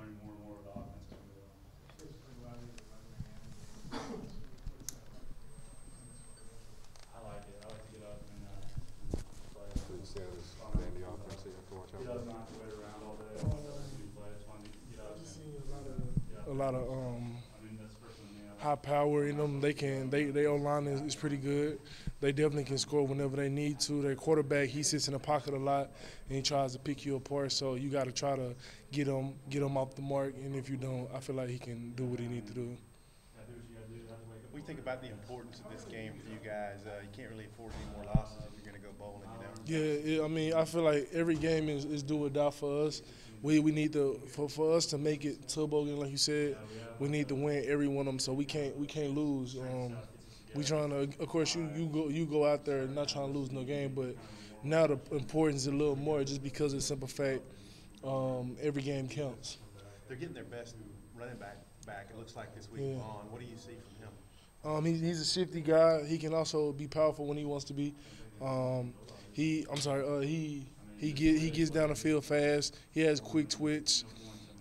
learning more and more of the offense as we go. I like it. I like to get up and play. So you said it's playing the offense, so you have to watch out. He doesn't have to wait around all day. He plays when he get up. A lot of I mean, that's personally me. high power in them. They O-line is pretty good. They definitely can score whenever they need to. Their quarterback, he sits in the pocket a lot and he tries to pick you apart. So you got to try to get him off the mark. And if you don't, I feel like he can do what he needs to do. We think about the importance of this game for you guys. You can't really afford any more losses if you're going to go bowling, you know? Yeah, I mean, I feel like every game is do or die for us. We need to for us to make it to a bowl game, like you said. We need to win every one of them, so we can't lose. We trying to, of course, you go out there not trying to lose no game, but now the importance is a little more just because of the simple fact every game counts. They're getting their best running back. It looks like this week on. What do you see from him? He's a shifty guy. He can also be powerful when he wants to be. He gets down the field fast. He has quick twitch.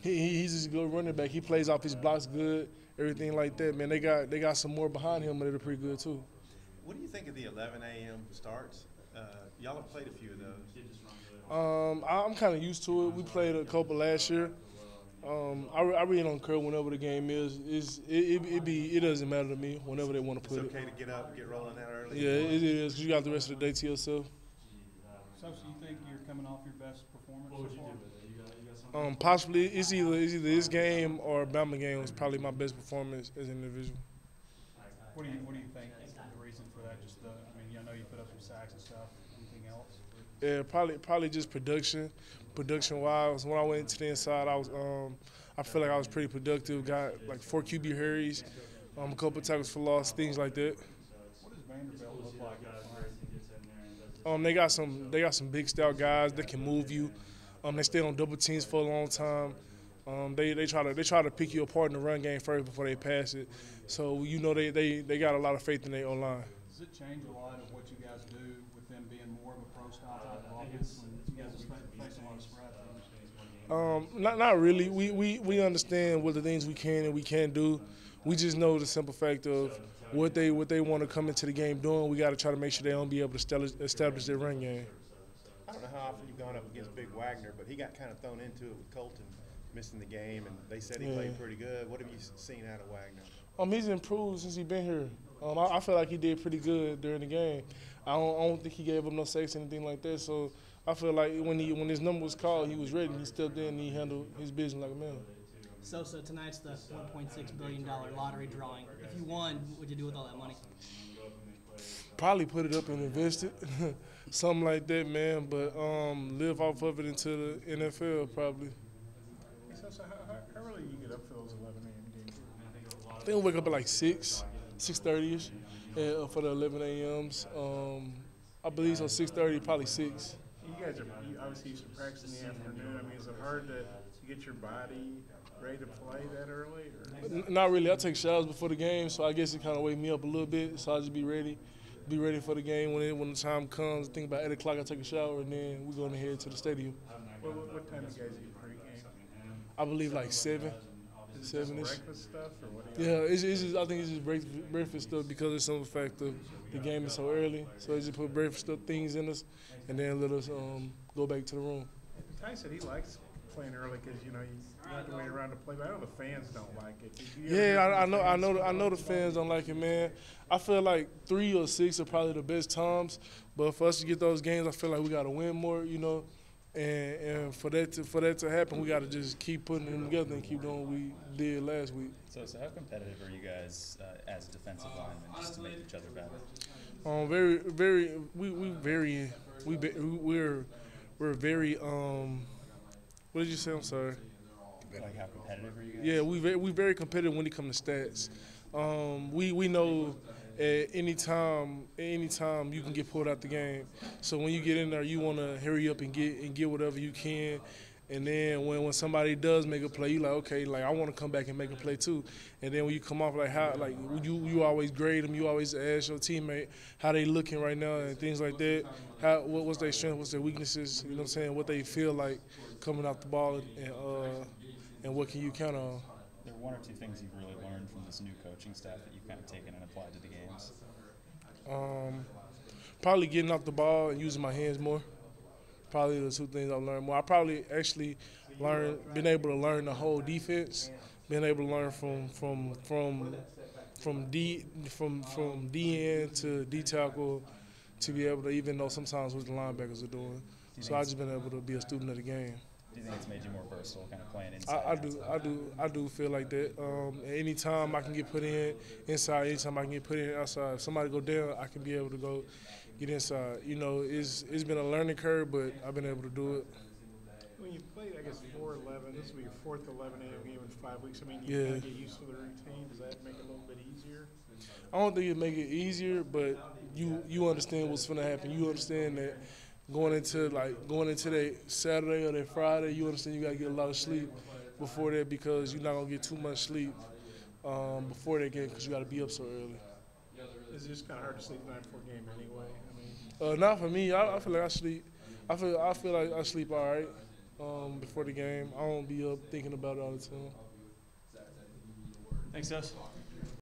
He's just a good running back. He plays off his blocks good, everything like that. Man, they got some more behind him, but they're pretty good too. What do you think of the 11 a.m. starts? Y'all have played a few of those. I'm kind of used to it. We played a couple last year. I really don't care whenever the game is. It doesn't matter to me whenever they want to put it. It's okay to get up and get rolling that early? Yeah, it is. 'Cause you got the rest of the day to yourself. So you think you're coming off your best performance so far? Possibly. It's either this game or Bama game was probably my best performance as an individual. What do you think is the reason for that? Just I know you put up some sacks and stuff. Anything else? Yeah, probably just production wise. When I went into the inside, I feel like I was pretty productive. Got like 4 QB hurries, a couple tackles for loss, things like that. What does Vanderbilt look like? They got some big stout guys that can move you. They stay on double teams for a long time. They try to pick you apart in the run game first before they pass it. So they got a lot of faith in their O-line. Does it change a lot of what you guys do with them being more of a pro style type of offense when you guys are facing a lot of spread? Not really. We understand what the things we can and we can't do. We just know the simple fact of what they want to come into the game doing. We got to try to make sure they don't be able to establish their run game. I don't know how often you've gone up against Big Wagner, but he got kind of thrown into it with Colton missing the game, and they said he played pretty good. What have you seen out of Wagner? He's improved since he's been here. I feel like he did pretty good during the game. I don't think he gave up no sacks or anything like that. So I feel like when his number was called, he was ready. He stepped in and he handled his business like a man. Sosa, tonight's the $1.6 billion lottery drawing. If you won, what would you do with all that money? Probably put it up and invest it, something like that, man. But live off of it into the NFL, probably. So how early do you get up for those 11 a.m. games? I think we wake up at like 6:30ish, for the 11 a.m.s. I believe so, 6:30, probably 6. You guys are obviously used to practice in the afternoon. Is it hard to get your body ready to play that early? Or? Not really. I take showers before the game, so I guess it kind of wake me up a little bit. So I just be ready for the game when the time comes. I think about 8 o'clock I take a shower, and then we're going to head to the stadium. What time do you guys eat pregame? I believe like 7. Is it breakfast stuff or what do you it's just, I think it's just breakfast stuff because of some fact of the game is so early. So they just put breakfast stuff things in us and then let us go back to the room. Ty said he likes playing early because you have to wait around to play. But I know the fans don't like it. I know the fans don't like it, man. I feel like 3 or 6 are probably the best times, but for us to get those games, I feel like we got to win more, And for that to happen, we got to just keep putting them together and keep doing what we did last week. So how competitive are you guys as defensive linemen just to make each other better? We're very what did you say? I'm sorry. Like how competitive are you guys? Yeah, we very competitive when it comes to stats. We know at any time you can get pulled out the game. So when you get in there, you want to hurry up and get whatever you can. And then when somebody does make a play, you like, okay, like I want to come back and make a play too. And then when you come off, like how, like you always grade them, you always ask your teammate how they looking right now and things like that. What's their strength, what's their weaknesses? You know what I'm saying? What they feel like coming off the ball and what can you count on. There are one or two things you've really learned from this new coaching staff that you've kind of taken and applied to the games. Probably getting off the ball and using my hands more. Probably the two things I've learned more. I probably actually been able to learn the whole defense, been able to learn from D end to D tackle, to be able to even know sometimes what the linebackers are doing. So I've just been able to be a student of the game. Do you think it's made you more versatile, kind of playing inside? I do feel like that. Anytime I can get put in inside, anytime I can get put in outside. If somebody go down, I can be able to go get inside. You know, it's been a learning curve, but I've been able to do it. When you played, I guess 4-11, this will be your fourth 11 a.m. game in 5 weeks. I mean, you kind of get used to the routine. Does that make it a little bit easier? I don't think it make it easier, but you understand what's going to happen. You understand that going into that Saturday or that Friday, you understand you got to get a lot of sleep before that, because you're not going to get too much sleep before that game because you got to be up so early. It's just kind of hard to sleep the night before game anyway. I mean, Not for me. I feel like I sleep. I feel like I sleep all right before the game. I don't be up thinking about it all the time. Thanks, Sos.